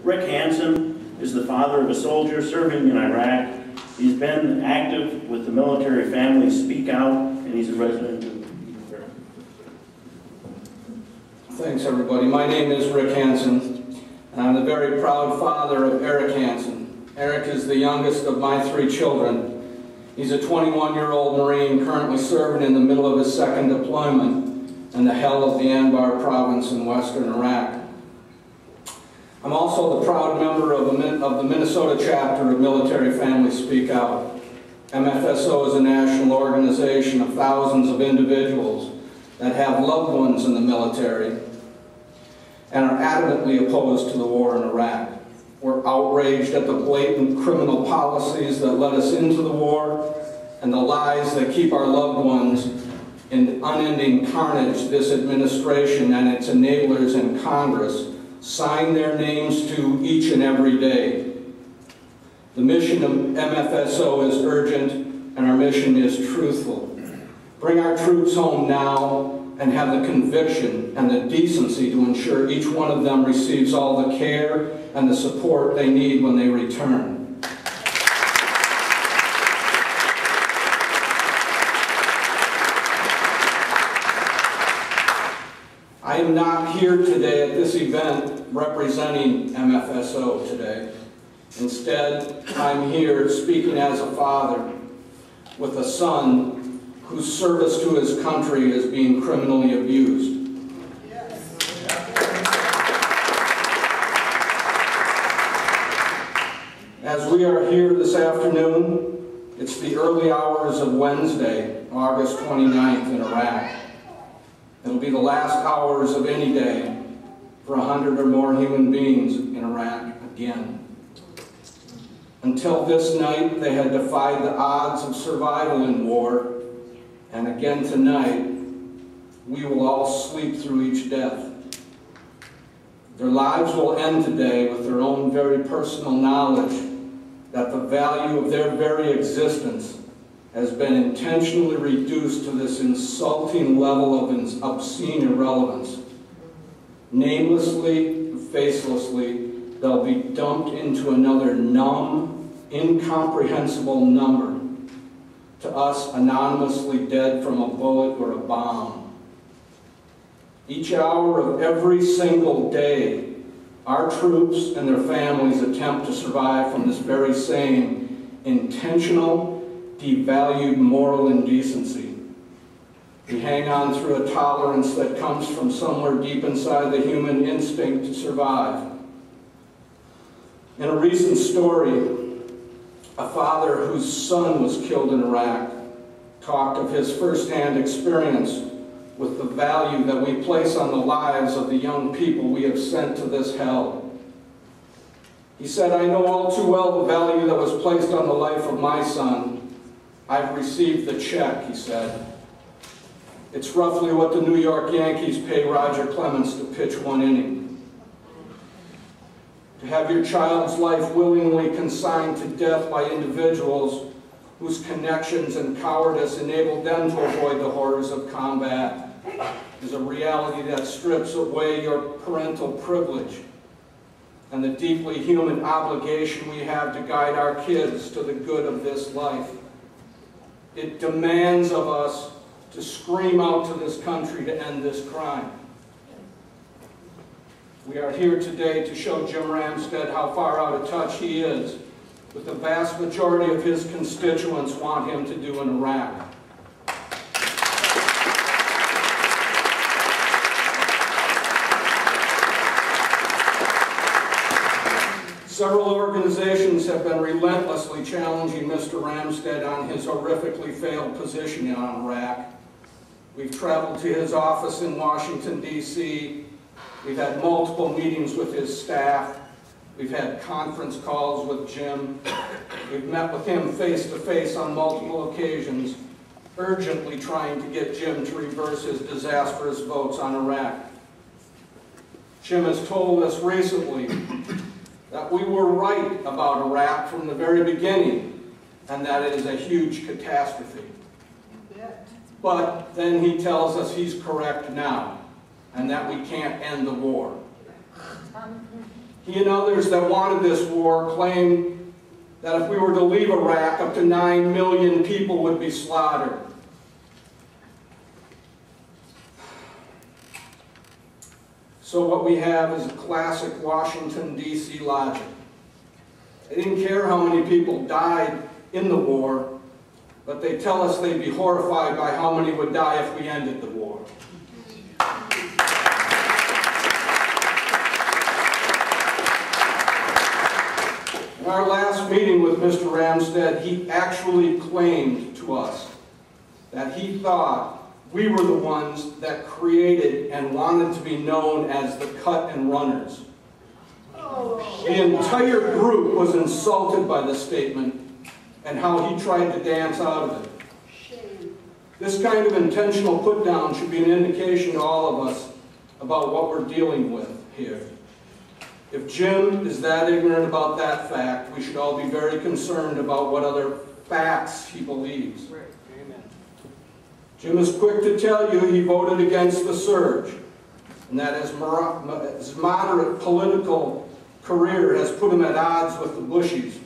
Rick Hanson is the father of a soldier serving in Iraq. He's been active with the military family Speak Out, and he's a resident of Thanks, everybody. My name is Rick Hanson, and I'm the very proud father of Eric Hanson. Eric is the youngest of my 3 children. He's a 21-year-old Marine currently serving in the middle of his 2nd deployment in the hell of the Anbar province in western Iraq. I'm also the proud member of the Minnesota chapter of Military Families Speak Out. MFSO is a national organization of thousands of individuals that have loved ones in the military and are adamantly opposed to the war in Iraq. We're outraged at the blatant criminal policies that led us into the war and the lies that keep our loved ones in unending carnage this administration and its enablers in Congress sign their names to each and every day. The mission of MFSO is urgent, and our mission is truthful. Bring our troops home now and have the conviction and the decency to ensure each one of them receives all the care and the support they need when they return. I am not here today at this event representing MFSO today. Instead, I'm here speaking as a father with a son whose service to his country is being criminally abused. As we are here this afternoon, it's the early hours of Wednesday, August 29th in Iraq. It'll be the last hours of any day for 100 or more human beings in Iraq again. Until this night, they had defied the odds of survival in war, and again tonight, we will all sleep through each death. Their lives will end today with their own very personal knowledge that the value of their very existence has been intentionally reduced to this insulting level of obscene irrelevance. Namelessly, facelessly, they'll be dumped into another numb, incomprehensible number, to us anonymously dead from a bullet or a bomb. Each hour of every single day, our troops and their families attempt to survive from this very same intentional, devalued moral indecency. We hang on through a tolerance that comes from somewhere deep inside the human instinct to survive. In a recent story, a father whose son was killed in Iraq talked of his firsthand experience with the value that we place on the lives of the young people we have sent to this hell. He said, "I know all too well the value that was placed on the life of my son. I've received the check," he said. "It's roughly what the New York Yankees pay Roger Clemens to pitch 1 inning. To have your child's life willingly consigned to death by individuals whose connections and cowardice enabled them to avoid the horrors of combat is a reality that strips away your parental privilege and the deeply human obligation we have to guide our kids to the good of this life. It demands of us to scream out to this country to end this crime." We are here today to show Jim Ramstad how far out of touch he is with the vast majority of his constituents want him to do in Iraq. Several organizations have been relentlessly challenging Mr. Ramstad on his horrifically failed position on Iraq. We've traveled to his office in Washington, D.C. We've had multiple meetings with his staff. We've had conference calls with Jim. We've met with him face-to-face on multiple occasions, urgently trying to get Jim to reverse his disastrous votes on Iraq. Jim has told us recently that we were right about Iraq from the very beginning, and that it is a huge catastrophe. But then he tells us he's correct now, and that we can't end the war. He and others that wanted this war claimed that if we were to leave Iraq, up to 9 million people would be slaughtered. So what we have is a classic Washington, D.C. logic. They didn't care how many people died in the war, but they tell us they'd be horrified by how many would die if we ended the war. In our last meeting with Mr. Ramstad, he actually claimed to us that he thought we were the ones that created and wanted to be known as the cut and runners. The entire group was insulted by this statement and how he tried to dance out of it. This kind of intentional put-down should be an indication to all of us about what we're dealing with here. If Jim is that ignorant about that fact, we should all be very concerned about what other facts he believes. Jim is quick to tell you he voted against the surge, and that his moderate political career has put him at odds with the Bushies.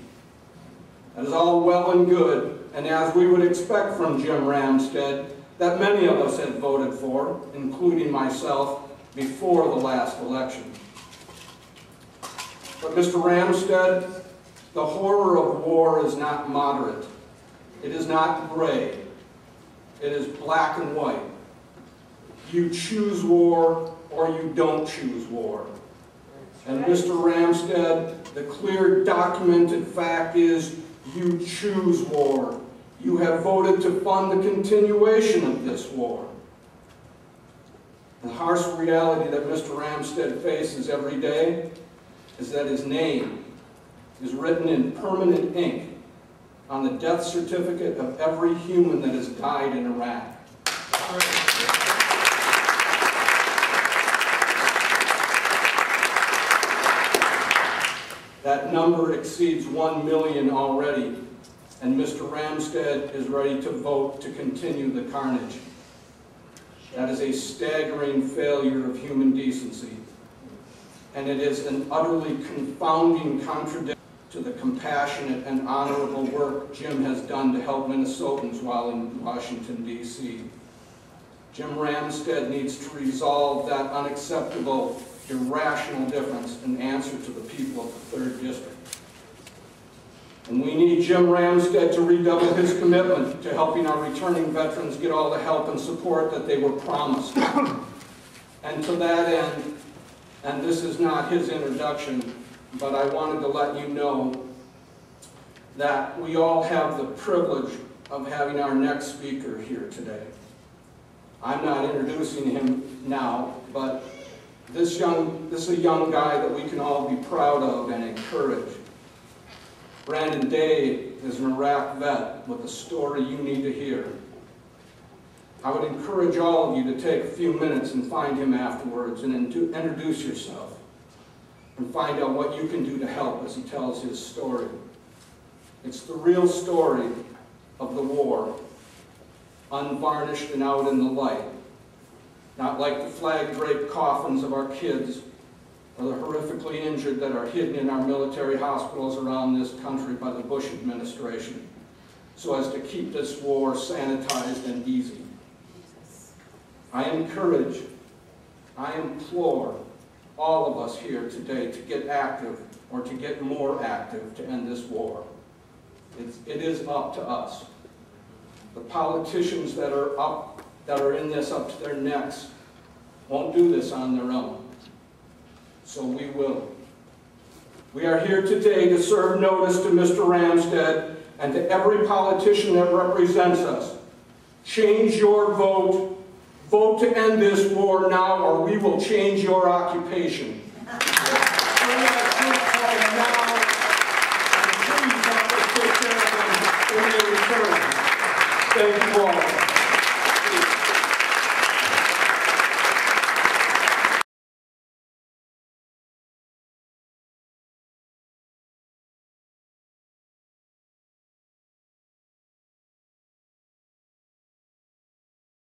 That is all well and good, and as we would expect from Jim Ramstad, that many of us had voted for, including myself, before the last election. But Mr. Ramstad, the horror of war is not moderate. It is not gray. It is black and white. You choose war or you don't choose war. And Mr. Ramstad, the clear documented fact is you choose war. You have voted to fund the continuation of this war. The harsh reality that Mr. Ramstad faces every day is that his name is written in permanent ink on the death certificate of every human that has died in Iraq. That number exceeds 1 million already, and Mr. Ramstad is ready to vote to continue the carnage. That is a staggering failure of human decency, and it is an utterly confounding contradiction to the compassionate and honorable work Jim has done to help Minnesotans while in Washington, D.C. Jim Ramstad needs to resolve that unacceptable, irrational difference and answer to the people of the 3rd District. And we need Jim Ramstad to redouble his commitment to helping our returning veterans get all the help and support that they were promised. And to that end, and this is not his introduction, but I wanted to let you know that we all have the privilege of having our next speaker here today. I'm not introducing him now, but this is a young guy that we can all be proud of and encourage. Brandon Day is an Iraq vet with a story you need to hear. I would encourage all of you to take a few minutes and find him afterwards and introduce yourself and find out what you can do to help as he tells his story. It's the real story of the war, unvarnished and out in the light. Not like the flag-draped coffins of our kids or the horrifically injured that are hidden in our military hospitals around this country by the Bush administration, so as to keep this war sanitized and easy. I encourage, I implore all of us here today to get active or to get more active to end this war. It is up to us. The politicians that are in this up to their necks won't do this on their own. So we will. We are here today to serve notice to Mr. Ramstad and to every politician that represents us. Change your vote. Vote to end this war now, or we will change your occupation. Thank you all.